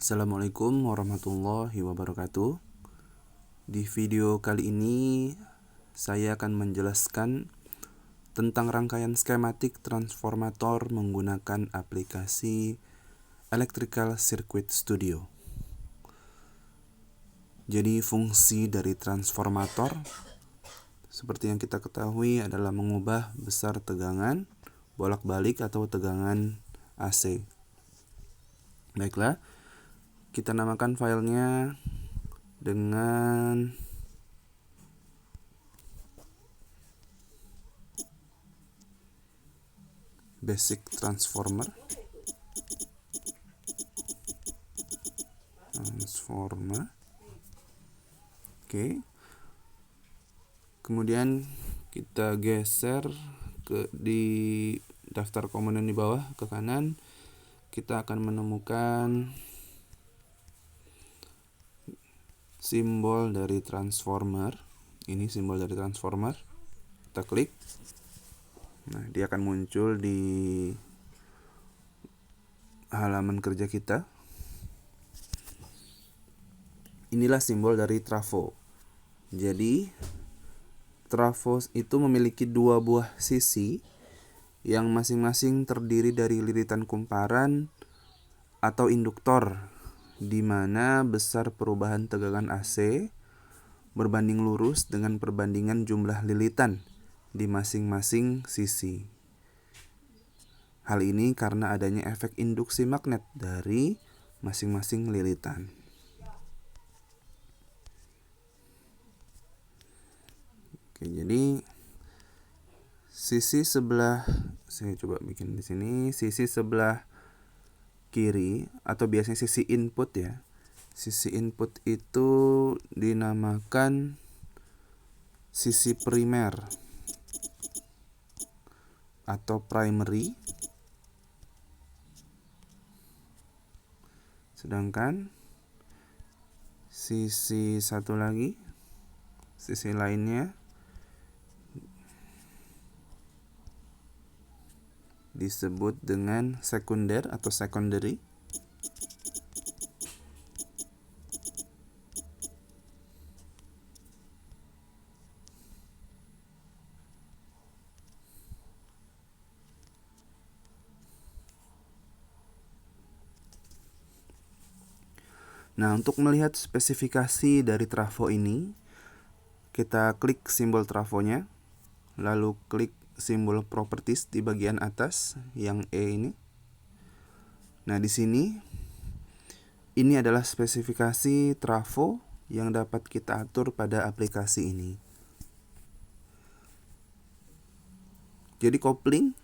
Assalamualaikum warahmatullahi wabarakatuh. Di video kali ini saya akan menjelaskan tentang rangkaian skematik transformator menggunakan aplikasi Electrical Circuit Studio. Jadi fungsi dari transformator seperti yang kita ketahui adalah mengubah besar tegangan bolak-balik atau tegangan AC. Baiklah, kita namakan filenya dengan basic transformer. Oke. Kemudian kita geser di daftar komponen di bawah ke kanan. Kita akan menemukan simbol dari transformer. Ini simbol dari transformer. Kita klik. Nah, dia akan muncul di halaman kerja kita. Inilah simbol dari trafo. Jadi, trafo itu memiliki dua buah sisi yang masing-masing terdiri dari liritan kumparan atau induktor, di mana besar perubahan tegangan AC berbanding lurus dengan perbandingan jumlah lilitan di masing-masing sisi. Hal ini karena adanya efek induksi magnet dari masing-masing lilitan. Oke, jadi sisi sebelah, saya coba bikin di sini, sisi sebelah kiri atau biasanya sisi input ya. Sisi input itu dinamakan sisi primer atau primary. Sedangkan sisi satu lagi, sisi lainnya disebut dengan sekunder atau secondary. Nah, untuk melihat spesifikasi dari trafo ini, kita klik simbol trafonya, lalu klik simbol properties di bagian atas yang E ini. Nah, di sini ini adalah spesifikasi trafo yang dapat kita atur pada aplikasi ini. Jadi kopling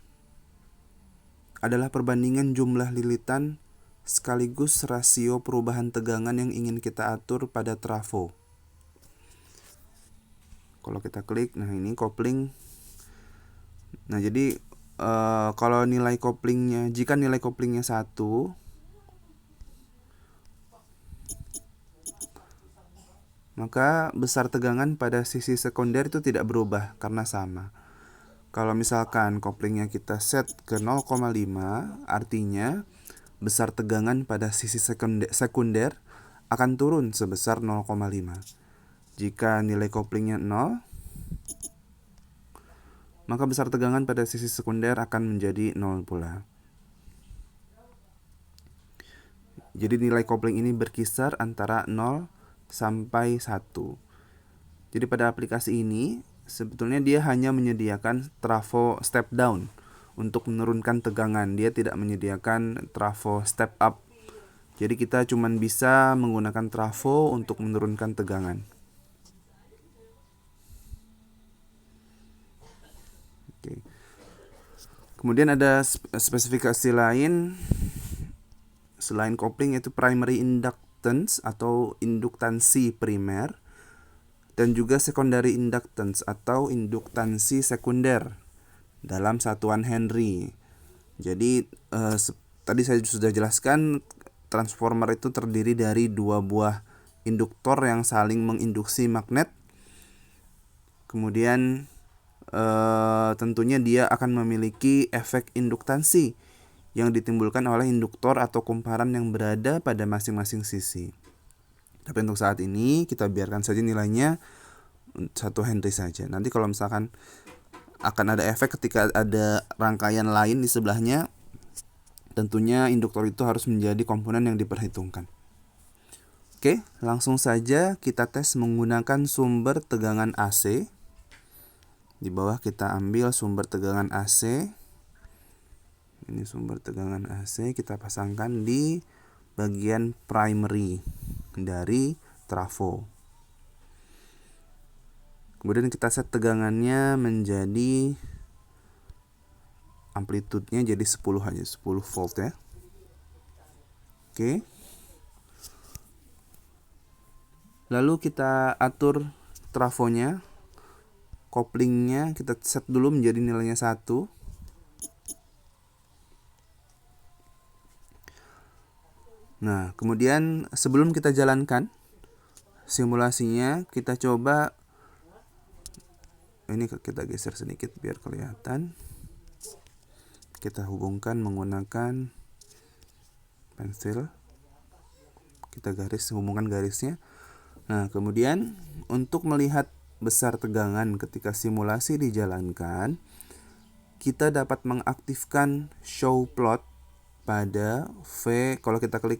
adalah perbandingan jumlah lilitan sekaligus rasio perubahan tegangan yang ingin kita atur pada trafo. Kalau kita klik, nah ini kopling. Nah, jadi kalau nilai koplingnya, jika nilai koplingnya 1, maka besar tegangan pada sisi sekunder itu tidak berubah karena sama. Kalau misalkan koplingnya kita set ke 0,5, artinya besar tegangan pada sisi sekunder akan turun sebesar 0,5. Jika nilai koplingnya 0, maka besar tegangan pada sisi sekunder akan menjadi 0 pula. Jadi nilai kopling ini berkisar antara 0 sampai 1. Jadi pada aplikasi ini sebetulnya dia hanya menyediakan trafo step down untuk menurunkan tegangan. Dia tidak menyediakan trafo step up. Jadi kita cuma bisa menggunakan trafo untuk menurunkan tegangan. Oke. Kemudian ada spesifikasi lain selain kopling, yaitu primary inductance atau induktansi primer, dan juga secondary inductance atau induktansi sekunder dalam satuan Henry. Jadi tadi saya sudah jelaskan transformer itu terdiri dari dua buah induktor yang saling menginduksi magnet. Kemudian tentunya dia akan memiliki efek induktansi yang ditimbulkan oleh induktor atau kumparan yang berada pada masing-masing sisi. Tapi untuk saat ini kita biarkan saja nilainya 1 Henry saja. Nanti kalau misalkan akan ada efek ketika ada rangkaian lain di sebelahnya, tentunya induktor itu harus menjadi komponen yang diperhitungkan. Oke, langsung saja kita tes menggunakan sumber tegangan AC. Di bawah kita ambil sumber tegangan AC. Ini sumber tegangan AC, kita pasangkan di bagian primary dari trafo. Kemudian kita set tegangannya menjadi amplitudenya jadi 10 aja, 10 volt ya. Oke. Lalu kita atur trafonya, koplingnya kita set dulu menjadi nilainya 1. Nah, kemudian sebelum kita jalankan simulasinya, kita coba ini kita geser sedikit biar kelihatan. Kita hubungkan menggunakan pensil. Kita hubungkan garisnya. Nah, kemudian untuk melihat besar tegangan ketika simulasi dijalankan, kita dapat mengaktifkan show plot pada V. Kalau kita klik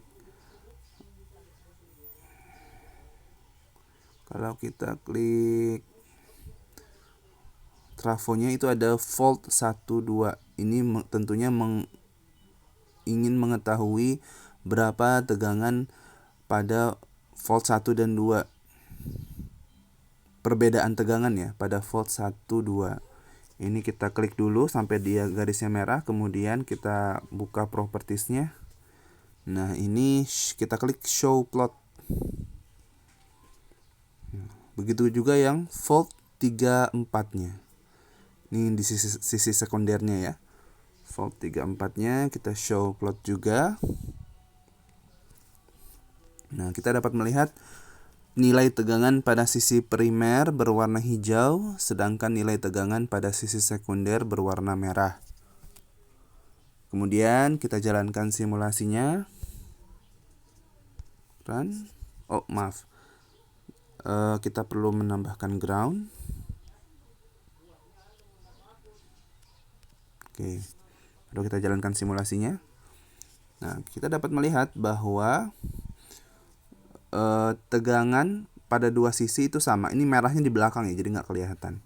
trafonya itu ada volt 1, 2. Ini tentunya ingin mengetahui berapa tegangan pada volt 1 dan 2. Perbedaan tegangan ya pada volt 1, 2. Ini kita klik dulu sampai dia garisnya merah, kemudian kita buka propertiesnya. Nah, ini kita klik show plot. Begitu juga yang volt 34-nya. Ini di sisi sekundernya ya. Volt 34-nya kita show plot juga. Nah, kita dapat melihat nilai tegangan pada sisi primer berwarna hijau, sedangkan nilai tegangan pada sisi sekunder berwarna merah. Kemudian kita jalankan simulasinya. Run. Oh, maaf. Kita perlu menambahkan ground. Oke, lalu kita jalankan simulasinya. Nah, kita dapat melihat bahwa tegangan pada dua sisi itu sama. Ini merahnya di belakang ya, jadi nggak kelihatan.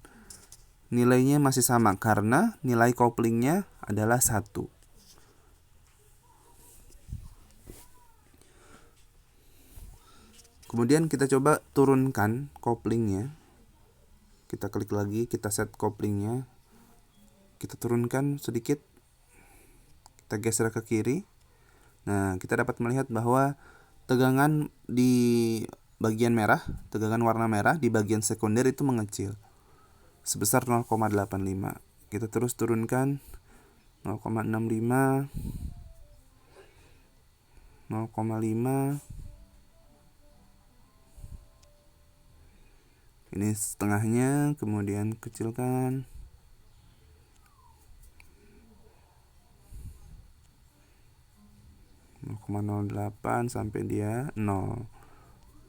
Nilainya masih sama karena nilai koplingnya adalah 1. Kemudian kita coba turunkan koplingnya. Kita klik lagi, kita set koplingnya. Kita turunkan sedikit. Kita geser ke kiri. Nah, kita dapat melihat bahwa tegangan di bagian merah, tegangan warna merah di bagian sekunder itu mengecil sebesar 0,85. Kita terus turunkan 0,65, 0,5. Ini setengahnya, kemudian kecilkan. 0,08 sampai dia 0.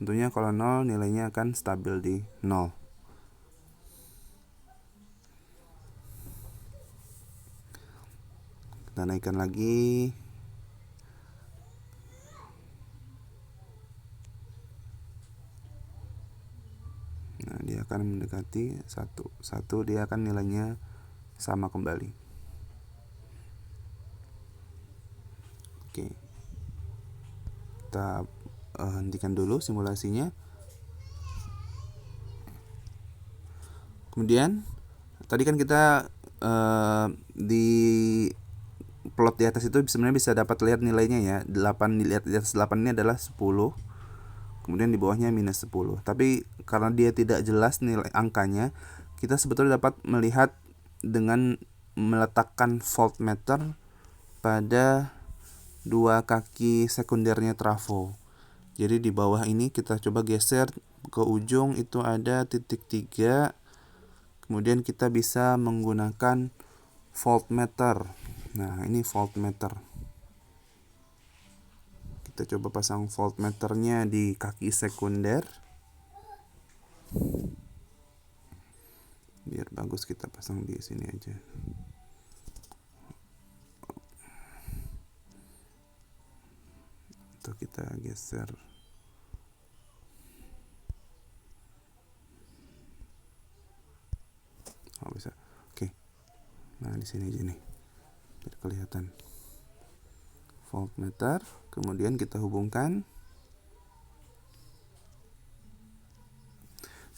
Tentunya kalau 0 nilainya akan stabil di 0. Kita naikkan lagi. Nah, dia akan mendekati 1. 1 dia akan nilainya sama kembali. Oke. Kita hentikan dulu simulasinya. Kemudian tadi kan kita di plot di atas itu sebenarnya bisa dapat lihat nilainya ya. 8 dilihat di atas 8 ini adalah 10. Kemudian di bawahnya minus 10. Tapi karena dia tidak jelas nilai angkanya, kita sebetulnya dapat melihat dengan meletakkan voltmeter pada dua kaki sekundernya trafo. Jadi di bawah ini kita coba geser ke ujung, itu ada titik 3. Kemudian kita bisa menggunakan voltmeter. Nah, ini voltmeter. Kita coba pasang voltmeternya di kaki sekunder. Biar bagus kita pasang di sini aja. Atau kita geser. Oh, bisa. Oke. Nah, di sini aja nih. Biar kelihatan. Voltmeter, kemudian kita hubungkan.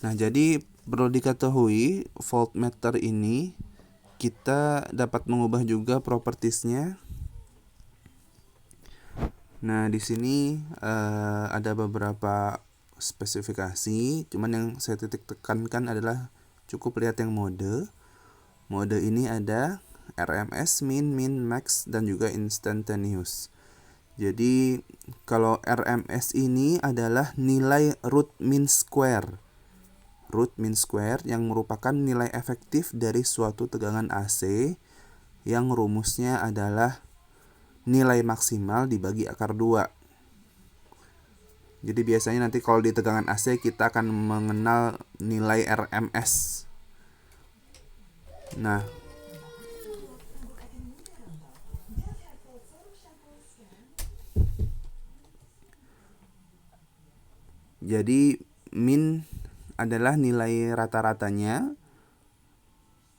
Nah, jadi perlu diketahui voltmeter ini kita dapat mengubah juga propertiesnya. Nah, di sini ada beberapa spesifikasi, cuman yang saya titik tekankan adalah cukup lihat yang mode. Mode ini ada RMS, min, max, dan juga instantaneous. Jadi kalau RMS ini adalah nilai root mean square. Root mean square yang merupakan nilai efektif dari suatu tegangan AC yang rumusnya adalah nilai maksimal dibagi akar 2. Jadi biasanya nanti kalau di tegangan AC kita akan mengenal nilai RMS. Nah, jadi min adalah nilai rata-ratanya,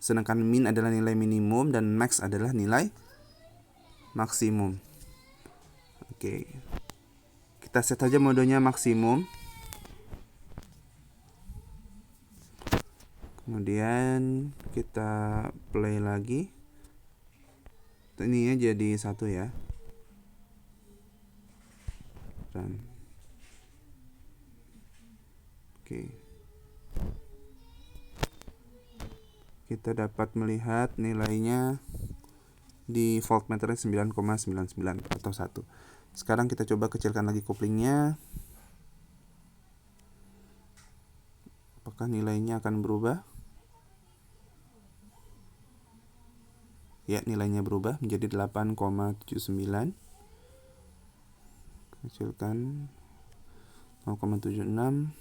sedangkan min adalah nilai minimum, dan max adalah nilai maksimum. Oke. Kita set aja modenya maksimum. Kemudian kita play lagi. Ini ya jadi 1 ya. Dan oke. Kita dapat melihat nilainya di voltmeter 9,99 atau 1. Sekarang kita coba kecilkan lagi koplingnya. Apakah nilainya akan berubah? Ya, nilainya berubah menjadi 8,79. Kecilkan 0,76.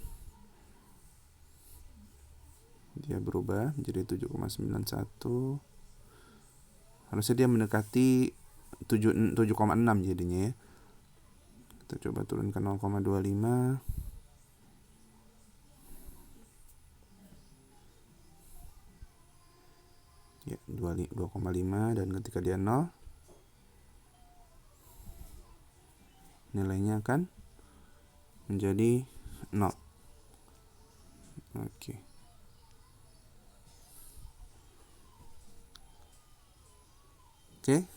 Dia berubah menjadi 7,91. Harusnya dia mendekati 7,6 jadinya ya. Kita coba turunkan 0,25. Ya, 2,5, dan ketika dia 0, nilainya akan menjadi 0. Oke. Oke.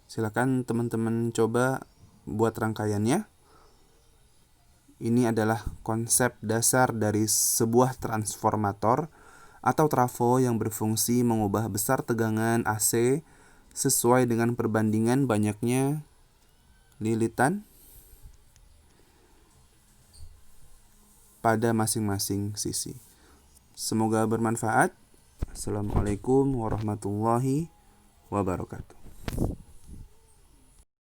Silakan teman-teman coba buat rangkaiannya. Ini adalah konsep dasar dari sebuah transformator atau trafo yang berfungsi mengubah besar tegangan AC sesuai dengan perbandingan banyaknya lilitan pada masing-masing sisi. Semoga bermanfaat. Assalamualaikum warahmatullahi wabarakatuh.